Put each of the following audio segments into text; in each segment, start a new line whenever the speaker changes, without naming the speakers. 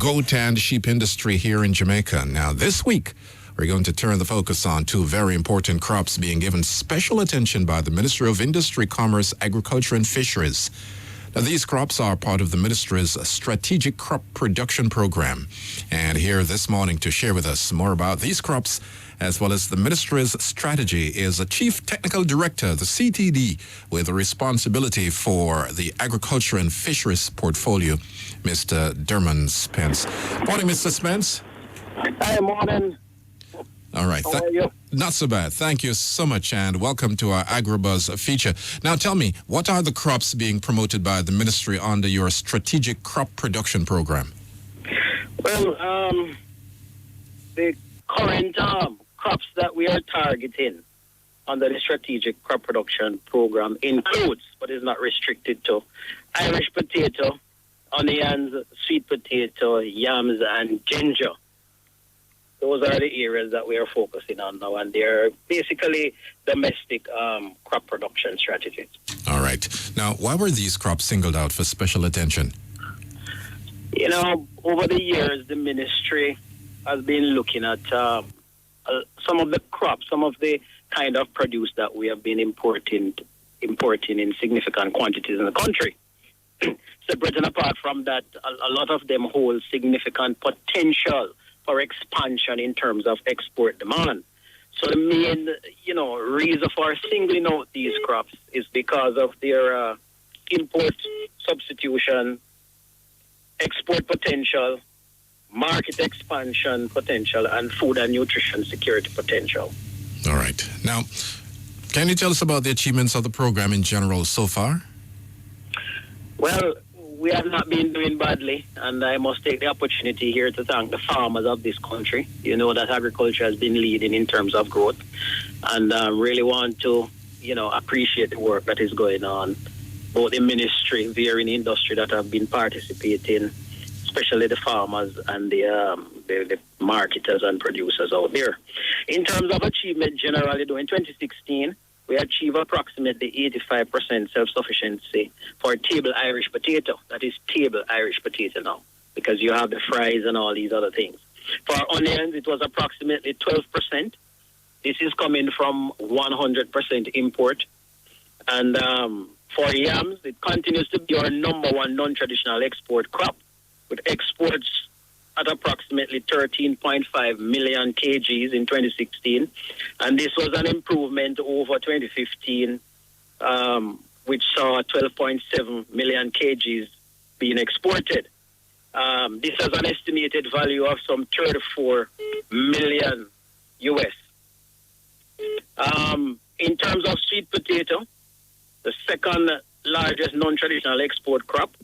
goat and sheep industry here in Jamaica. Now, this week, we're going to turn the focus on two very important crops being given special attention by the Ministry of Industry, Commerce, Agriculture and Fisheries. Now, these crops are part of the Ministry's Strategic Crop Production Program. And here this morning to share with us more about these crops, as well as the Ministry's strategy, is the Chief Technical Director, the CTD, with a responsibility for the Agriculture and Fisheries portfolio, Mr. Dermon Spence. Morning, Mr. Spence.
Hi, morning.
All right.
How are you?
Not so bad. Thank you so much, and welcome to our Agrobuzz feature. Now, tell me, what are the crops being promoted by the Ministry under your Strategic Crop Production Program?
Well, the current crops that we are targeting under the Strategic Crop Production Program includes, but is not restricted to, Irish potato, onions, sweet potato, yams, and ginger. Those are the areas that we are focusing on now, and they're basically domestic crop production strategies.
All right. Now, why were these crops singled out for special attention?
You know, over the years, the ministry has been looking at some of the crops, some of the kind of produce that we have been importing in significant quantities in the country. Separate and apart from that, a lot of them hold significant potential for expansion in terms of export demand. So the main, reason for singling out these crops is because of their import substitution, export potential, market expansion potential, and food and nutrition security potential.
All right. Now, can you tell us about the achievements of the program in general so far?
Well, we have not been doing badly, and I must take the opportunity here to thank the farmers of this country. You know that agriculture has been leading in terms of growth, and really want to, appreciate the work that is going on, both the ministry, varying industry that have been participating, especially the farmers and the marketers and producers out there. In terms of achievement generally, though, in 2016, we achieve approximately 85% self-sufficiency for table Irish potato. That is table Irish potato now, because you have the fries and all these other things. For onions, it was approximately 12%. This is coming from 100% import. And for yams, it continues to be our number one non-traditional export crop, with exports at approximately 13.5 million kgs in 2016. And this was an improvement over 2015, which saw 12.7 million kgs being exported. This has an estimated value of some 34 million US. In terms of sweet potato, the second largest non-traditional export crop,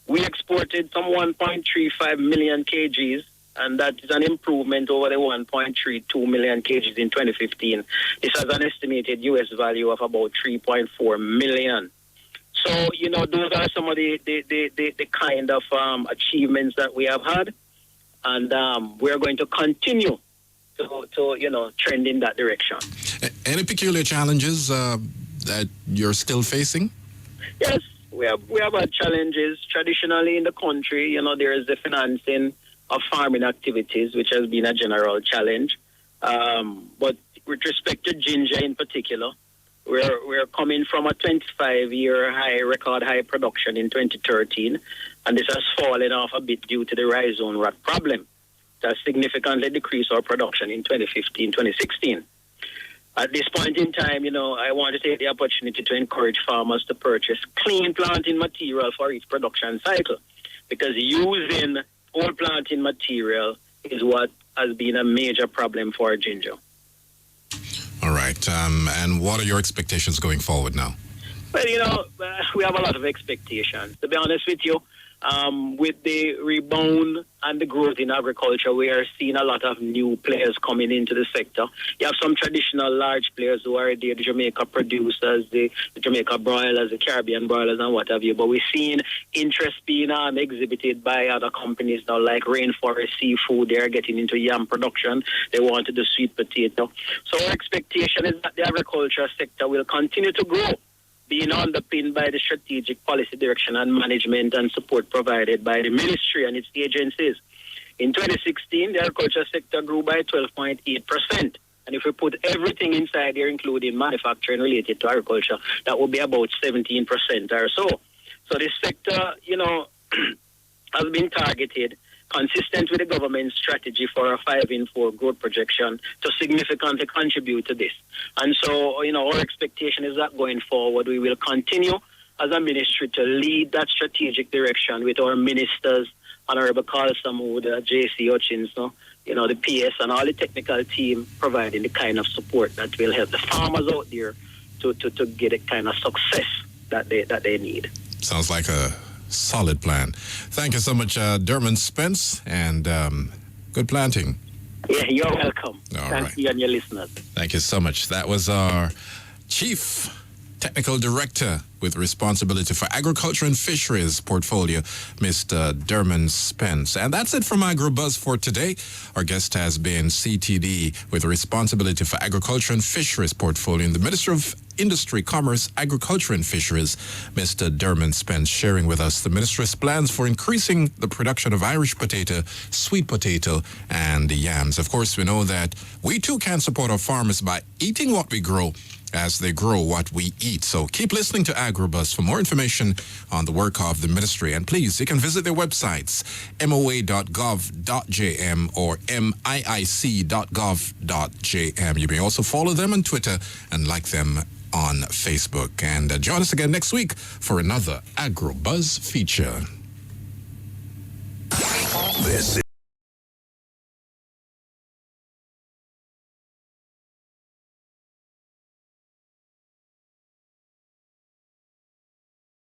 we exported some 1.35 million kgs, and that is an improvement over the 1.32 million kgs in 2015. This has an estimated US value of about 3.4 million. So, those are some of the kind of achievements that we have had, and we're going to continue to trend in that direction.
Any peculiar challenges that you're still facing?
Yes. We have had challenges traditionally in the country. There is the financing of farming activities, which has been a general challenge. But with respect to ginger in particular, we're coming from a 25-year record high production in 2013, and this has fallen off a bit due to the rhizome rot problem. It has significantly decreased our production in 2015, 2016. At this point in time, I want to take the opportunity to encourage farmers to purchase clean planting material for each production cycle, because using old planting material is what has been a major problem for ginger.
All right. And what are your expectations going forward now?
Well, we have a lot of expectations. To be honest with you, with the rebound and the growth in agriculture, we are seeing a lot of new players coming into the sector. You have some traditional large players who are there, the Jamaica producers, the Jamaica broilers, the Caribbean broilers, and what have you. But we're seeing interest being exhibited by other companies now, like Rainforest Seafood. They're getting into yam production. They want to do sweet potato. So our expectation is that the agriculture sector will continue to grow, being underpinned by the strategic policy direction and management and support provided by the ministry and its agencies. In 2016, the agriculture sector grew by 12.8%. And if we put everything inside here, including manufacturing related to agriculture, that would be about 17% or so. So this sector, has been targeted, consistent with the government's strategy for a 5-in-4 growth projection, to significantly contribute to this. And so, our expectation is that going forward, we will continue as a ministry to lead that strategic direction with our ministers, Honorable Carl Samood, J.C. Hutchins, the PS and all the technical team providing the kind of support that will help the farmers out there to get the kind of success that they need.
Sounds like a solid plan. Thank you so much, Dermon Spence, and good planting.
Yeah, you're welcome. Thank you and your listeners.
Thank you so much. That was our Chief Technical Director with responsibility for Agriculture and Fisheries portfolio, Mr. Dermon Spence. And that's it from Agrobuzz for today. Our guest has been CTD with responsibility for Agriculture and Fisheries portfolio in the Minister of Industry, Commerce, Agriculture and Fisheries, Mr. Dermon Spence, sharing with us the Ministry's plans for increasing the production of Irish potato, sweet potato, and yams. Of course, we know that we too can support our farmers by eating what we grow as they grow what we eat. So keep listening to Agrobuzz for more information on the work of the ministry. And please, you can visit their websites, moa.gov.jm or miic.gov.jm. You may also follow them on Twitter and like them on Facebook. And join us again next week for another Agrobuzz feature.
This